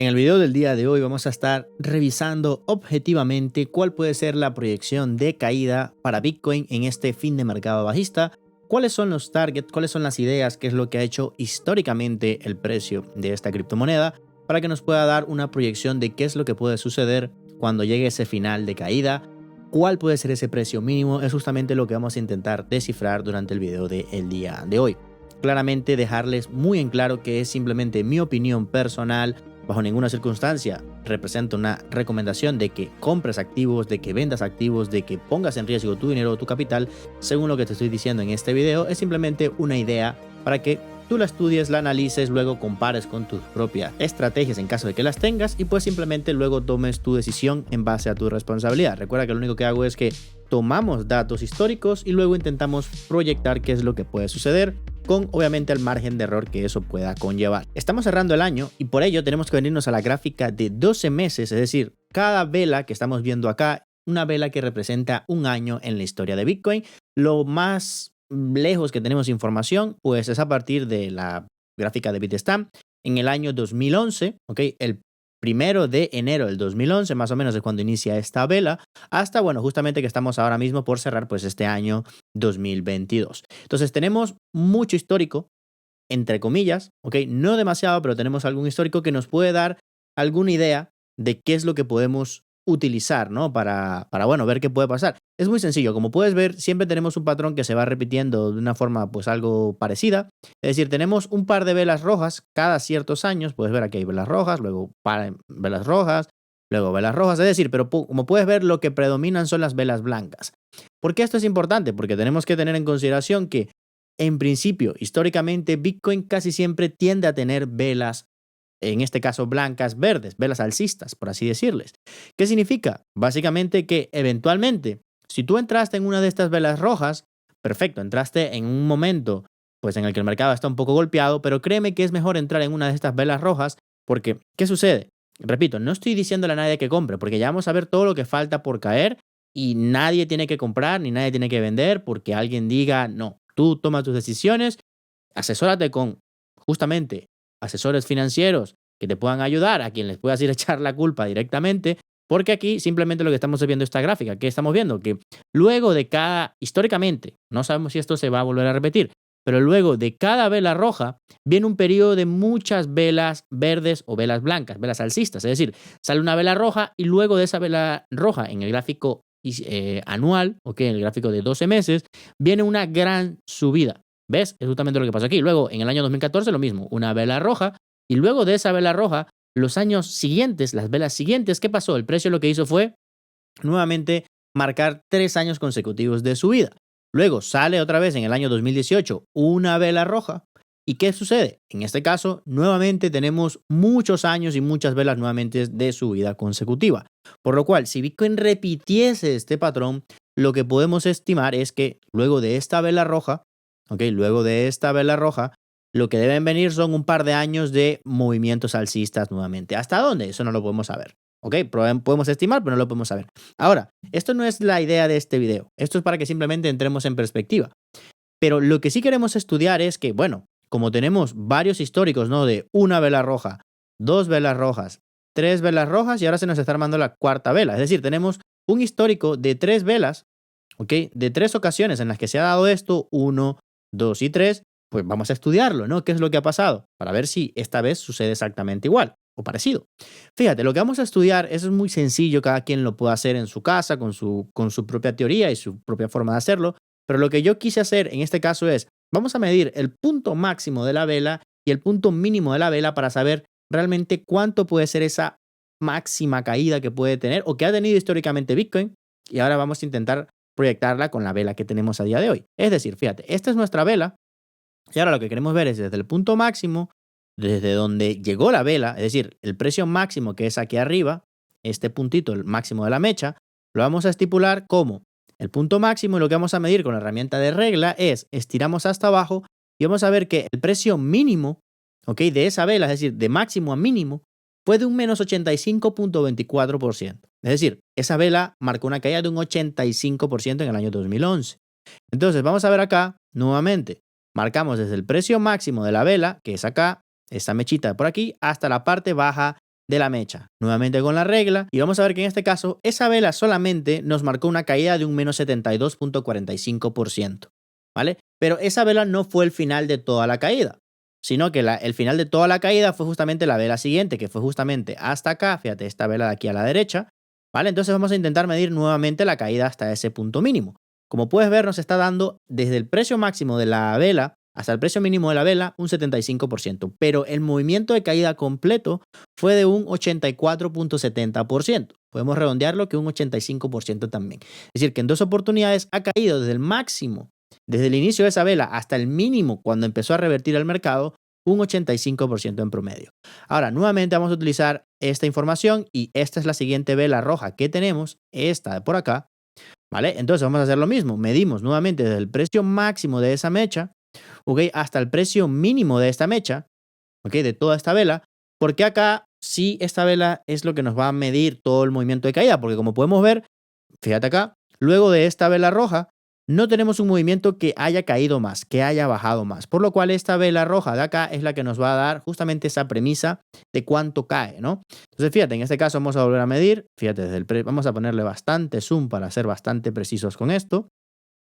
En el video del día de hoy vamos a estar revisando objetivamente cuál puede ser la proyección de caída para Bitcoin en este fin de mercado bajista, cuáles son los targets, cuáles son las ideas, qué es lo que ha hecho históricamente el precio de esta criptomoneda, para que nos pueda dar una proyección de qué es lo que puede suceder cuando llegue ese final de caída, cuál puede ser ese precio mínimo, es justamente lo que vamos a intentar descifrar durante el video del día de hoy. Claramente dejarles muy en claro que es simplemente mi opinión personal. Bajo ninguna circunstancia representa una recomendación de que compres activos, de que vendas activos, de que pongas en riesgo tu dinero o tu capital. Según lo que te estoy diciendo en este video, es simplemente una idea para que tú la estudies, la analices, luego compares con tus propias estrategias en caso de que las tengas y pues simplemente luego tomes tu decisión en base a tu responsabilidad. Recuerda que lo único que hago es que tomamos datos históricos y luego intentamos proyectar qué es lo que puede suceder, con obviamente el margen de error que eso pueda conllevar. Estamos cerrando el año y por ello tenemos que venirnos a la gráfica de 12 meses, es decir, cada vela que estamos viendo acá, una vela que representa un año en la historia de Bitcoin. Lo más lejos que tenemos información pues es a partir de la gráfica de Bitstamp en el año 2011, ¿ok? El 1 de enero del 2011 más o menos es cuando inicia esta vela, hasta bueno, justamente que estamos ahora mismo por cerrar pues este año 2022. Entonces tenemos mucho histórico, entre comillas, ¿ok? No demasiado, pero tenemos algún histórico que nos puede dar alguna idea de qué es lo que podemos utilizar, ¿no? Para bueno, ver qué puede pasar. Es muy sencillo, como puedes ver, siempre tenemos un patrón que se va repitiendo de una forma pues algo parecida. Es decir, tenemos un par de velas rojas cada ciertos años, puedes ver aquí hay velas rojas, luego velas rojas, luego velas rojas, es decir, pero como puedes ver lo que predominan son las velas blancas. ¿Por qué esto es importante? Porque tenemos que tener en consideración que en principio, históricamente, Bitcoin casi siempre tiende a tener velas, en este caso blancas, verdes, velas alcistas, por así decirles. ¿Qué significa? Básicamente que eventualmente, si tú entraste en una de estas velas rojas, perfecto, entraste en un momento pues en el que el mercado está un poco golpeado, pero créeme que es mejor entrar en una de estas velas rojas porque, ¿qué sucede? Repito, no estoy diciéndole a nadie que compre, porque ya vamos a ver todo lo que falta por caer y nadie tiene que comprar ni nadie tiene que vender porque alguien diga no. Tú tomas tus decisiones, asesórate con justamente asesores financieros que te puedan ayudar, a quien les puedas ir a echar la culpa directamente, porque aquí simplemente lo que estamos viendo esta gráfica, que estamos viendo que luego de cada, históricamente, no sabemos si esto se va a volver a repetir, pero luego de cada vela roja viene un periodo de muchas velas verdes o velas blancas, velas alcistas, es decir, sale una vela roja y luego de esa vela roja en el gráfico anual, en el gráfico de 12 meses, viene una gran subida. ¿Ves? Es justamente lo que pasó aquí. Luego, en el año 2014, lo mismo, una vela roja, y luego de esa vela roja, los años siguientes, las velas siguientes, ¿qué pasó? El precio lo que hizo fue nuevamente marcar 3 años consecutivos de subida. Luego sale otra vez en el año 2018 una vela roja. ¿Y qué sucede? En este caso, nuevamente tenemos muchos años y muchas velas nuevamente de subida consecutiva. Por lo cual, si Bitcoin repitiese este patrón, lo que podemos estimar es que luego de esta vela roja, luego de esta vela roja, lo que deben venir son un par de años de movimientos alcistas nuevamente. ¿Hasta dónde? Eso no lo podemos saber. Podemos estimar, pero no lo podemos saber. Ahora, esto no es la idea de este video. Esto es para que simplemente entremos en perspectiva. Pero lo que sí queremos estudiar es que, bueno, como tenemos varios históricos, ¿no? De una vela roja, 2 velas rojas, 3 velas rojas y ahora se nos está armando la cuarta vela. Es decir, tenemos un histórico de 3 velas, de 3 ocasiones en las que se ha dado esto, 1, 2 y 3, pues vamos a estudiarlo, ¿no? ¿Qué es lo que ha pasado? Para ver si esta vez sucede exactamente igual o parecido. Fíjate, lo que vamos a estudiar es muy sencillo, cada quien lo puede hacer en su casa, con su propia teoría y su propia forma de hacerlo, pero lo que yo quise hacer en este caso es, vamos a medir el punto máximo de la vela y el punto mínimo de la vela para saber realmente cuánto puede ser esa máxima caída que puede tener o que ha tenido históricamente Bitcoin, y ahora vamos a intentar proyectarla con la vela que tenemos a día de hoy. Es decir, fíjate, esta es nuestra vela y ahora lo que queremos ver es desde el punto máximo, desde donde llegó la vela, es decir, el precio máximo que es aquí arriba, este puntito, el máximo de la mecha, lo vamos a estipular como el punto máximo, y lo que vamos a medir con la herramienta de regla es estiramos hasta abajo y vamos a ver que el precio mínimo, de esa vela, es decir, de máximo a mínimo, fue de un menos 85.24%. Es decir, esa vela marcó una caída de un 85% en el año 2011. Entonces, vamos a ver acá, nuevamente, marcamos desde el precio máximo de la vela, que es acá, esta mechita por aquí, hasta la parte baja de la mecha. Nuevamente con la regla y vamos a ver que en este caso esa vela solamente nos marcó una caída de un menos 72.45%, ¿vale? Pero esa vela no fue el final de toda la caída, sino que el final de toda la caída fue justamente la vela siguiente, que fue justamente hasta acá, fíjate, esta vela de aquí a la derecha, ¿vale? Entonces vamos a intentar medir nuevamente la caída hasta ese punto mínimo. Como puedes ver, nos está dando desde el precio máximo de la vela hasta el precio mínimo de la vela un 75%, pero el movimiento de caída completo fue de un 84.70%. Podemos redondearlo que un 85% también. Es decir, que en dos oportunidades ha caído desde el máximo, desde el inicio de esa vela hasta el mínimo cuando empezó a revertir el mercado, un 85% en promedio. Ahora, nuevamente vamos a utilizar esta información y esta es la siguiente vela roja que tenemos, esta de por acá, ¿vale? Entonces vamos a hacer lo mismo, medimos nuevamente desde el precio máximo de esa mecha, ¿ok? Hasta el precio mínimo de esta mecha, ¿ok? De toda esta vela, porque acá sí esta vela es lo que nos va a medir todo el movimiento de caída, porque como podemos ver, fíjate acá, luego de esta vela roja, no tenemos un movimiento que haya caído más, que haya bajado más, por lo cual esta vela roja de acá es la que nos va a dar justamente esa premisa de cuánto cae, ¿no? Entonces fíjate, en este caso vamos a volver a medir, fíjate, vamos a ponerle bastante zoom para ser bastante precisos con esto,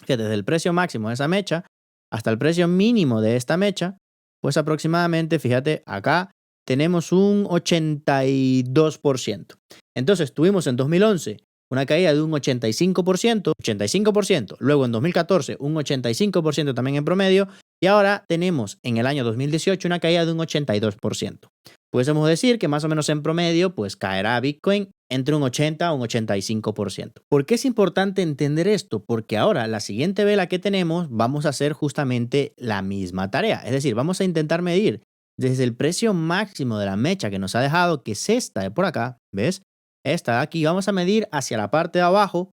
fíjate, desde el precio máximo de esa mecha hasta el precio mínimo de esta mecha, pues aproximadamente, fíjate, acá tenemos un 82%. Entonces tuvimos en 2011 una caída de un 85%, luego en 2014 un 85% también en promedio, y ahora tenemos en el año 2018 una caída de un 82%. Pudiésemos decir que más o menos en promedio, pues caerá Bitcoin entre un 80 a un 85%. ¿Por qué es importante entender esto? Porque ahora la siguiente vela que tenemos vamos a hacer justamente la misma tarea. Es decir, vamos a intentar medir desde el precio máximo de la mecha que nos ha dejado, que es esta de por acá, ¿ves? Esta de aquí, vamos a medir hacia la parte de abajo,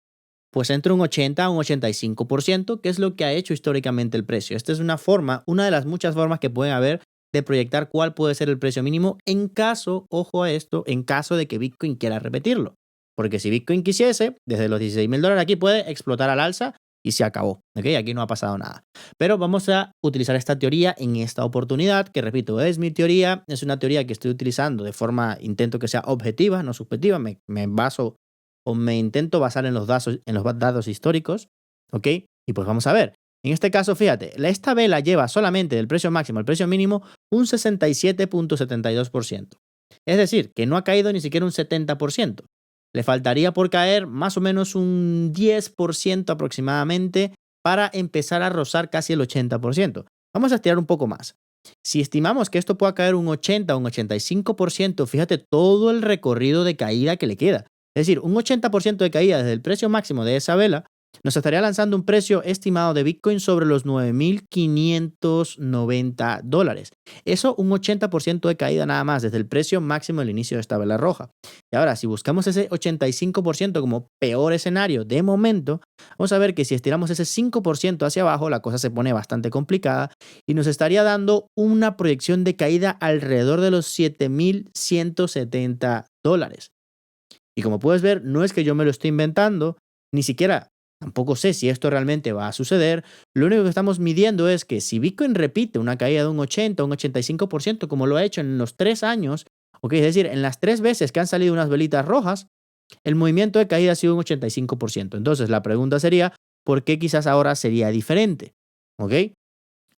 pues entre un 80 a un 85%, que es lo que ha hecho históricamente el precio. Esta es una forma, una de las muchas formas que pueden haber de proyectar cuál puede ser el precio mínimo en caso, ojo a esto, en caso de que Bitcoin quiera repetirlo. Porque si Bitcoin quisiese, desde los $16,000 aquí puede explotar al alza y se acabó. ¿Ok? Aquí no ha pasado nada. Pero vamos a utilizar esta teoría en esta oportunidad, que repito, es mi teoría, es una teoría que estoy utilizando de forma, intento que sea objetiva, no subjetiva, me baso o me intento basar en los datos históricos, ¿ok? Y pues vamos a ver. En este caso, fíjate, esta vela lleva solamente del precio máximo al precio mínimo un 67.72%. Es decir, que no ha caído ni siquiera un 70%. Le faltaría por caer más o menos un 10% aproximadamente para empezar a rozar casi el 80%. Vamos a estirar un poco más. Si estimamos que esto pueda caer un 80 o un 85%, fíjate todo el recorrido de caída que le queda. Es decir, un 80% de caída desde el precio máximo de esa vela nos estaría lanzando un precio estimado de Bitcoin sobre los $9,590. Eso, un 80% de caída nada más desde el precio máximo del inicio de esta vela roja. Y ahora, si buscamos ese 85% como peor escenario de momento, vamos a ver que si estiramos ese 5% hacia abajo, la cosa se pone bastante complicada y nos estaría dando una proyección de caída alrededor de los $7,170. Y como puedes ver, no es que yo me lo esté inventando, ni siquiera tampoco sé si esto realmente va a suceder. Lo único que estamos midiendo es que si Bitcoin repite una caída de un 80 o un 85%, como lo ha hecho en los 3 años, ¿ok? Es decir, en las 3 veces que han salido unas velitas rojas, el movimiento de caída ha sido un 85%. Entonces la pregunta sería, ¿por qué quizás ahora sería diferente? ¿Ok?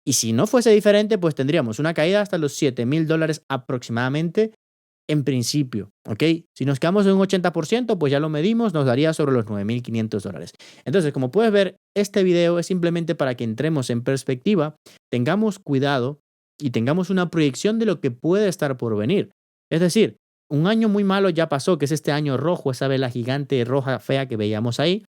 Y si no fuese diferente, pues tendríamos una caída hasta los $7,000 aproximadamente en principio, ¿ok? Si nos quedamos en un 80%, pues ya lo medimos, nos daría sobre los $9,500. Entonces, como puedes ver, este video es simplemente para que entremos en perspectiva, tengamos cuidado y tengamos una proyección de lo que puede estar por venir. Es decir, un año muy malo ya pasó, que es este año rojo, esa vela gigante roja fea que veíamos ahí,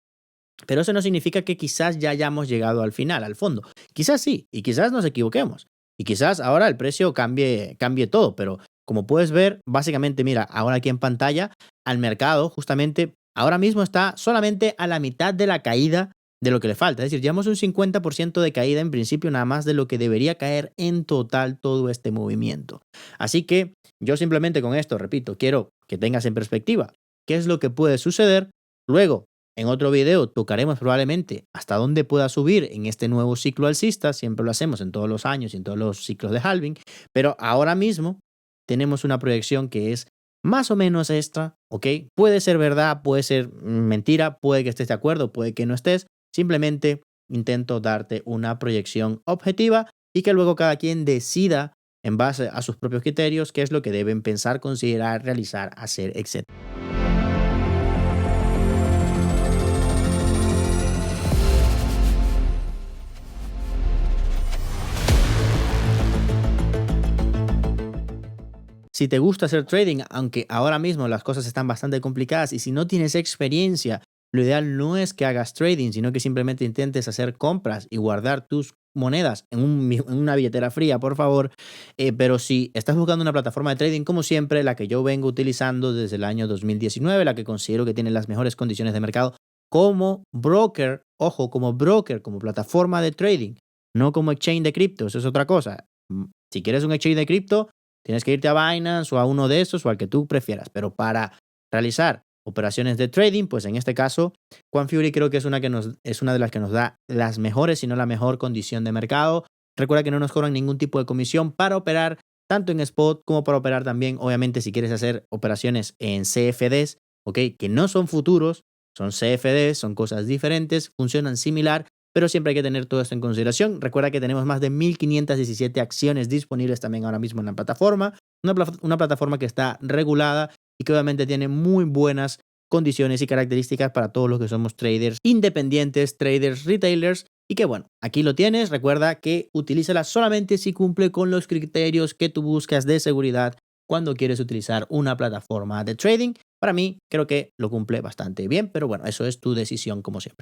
pero eso no significa que quizás ya hayamos llegado al final, al fondo. Quizás sí, y quizás nos equivoquemos. Y quizás ahora el precio cambie todo, pero como puedes ver, básicamente, mira, ahora aquí en pantalla, al mercado justamente ahora mismo está solamente a la mitad de la caída de lo que le falta. Es decir, llevamos un 50% de caída en principio, nada más de lo que debería caer en total todo este movimiento. Así que yo simplemente con esto, repito, quiero que tengas en perspectiva qué es lo que puede suceder. Luego, en otro video tocaremos probablemente hasta dónde pueda subir en este nuevo ciclo alcista. Siempre lo hacemos en todos los años y en todos los ciclos de halving. Pero ahora mismo tenemos una proyección que es más o menos extra, ¿ok? Puede ser verdad, puede ser mentira, puede que estés de acuerdo, puede que no estés. Simplemente intento darte una proyección objetiva y que luego cada quien decida en base a sus propios criterios qué es lo que deben pensar, considerar, realizar, hacer, etc. Si te gusta hacer trading, aunque ahora mismo las cosas están bastante complicadas y si no tienes experiencia, lo ideal no es que hagas trading, sino que simplemente intentes hacer compras y guardar tus monedas en una billetera fría, por favor. Pero si estás buscando una plataforma de trading, como siempre, la que yo vengo utilizando desde el año 2019, la que considero que tiene las mejores condiciones de mercado como broker, ojo, como broker, como plataforma de trading, no como exchange de cripto, eso es otra cosa. Si quieres un exchange de cripto, tienes que irte a Binance o a uno de esos o al que tú prefieras, pero para realizar operaciones de trading, pues en este caso, QuantFury creo que es una de las que nos da las mejores, si no la mejor condición de mercado. Recuerda que no nos cobran ningún tipo de comisión para operar tanto en spot como para operar también, obviamente, si quieres hacer operaciones en CFDs, ¿ok? Que no son futuros, son CFDs, son cosas diferentes, funcionan similar, pero siempre hay que tener todo esto en consideración. Recuerda que tenemos más de 1517 acciones disponibles también ahora mismo en la plataforma. Una plataforma que está regulada y que obviamente tiene muy buenas condiciones y características para todos los que somos traders independientes, traders, retailers. Y que bueno, aquí lo tienes. Recuerda que utilízala solamente si cumple con los criterios que tú buscas de seguridad cuando quieres utilizar una plataforma de trading. Para mí, creo que lo cumple bastante bien, pero bueno, eso es tu decisión como siempre.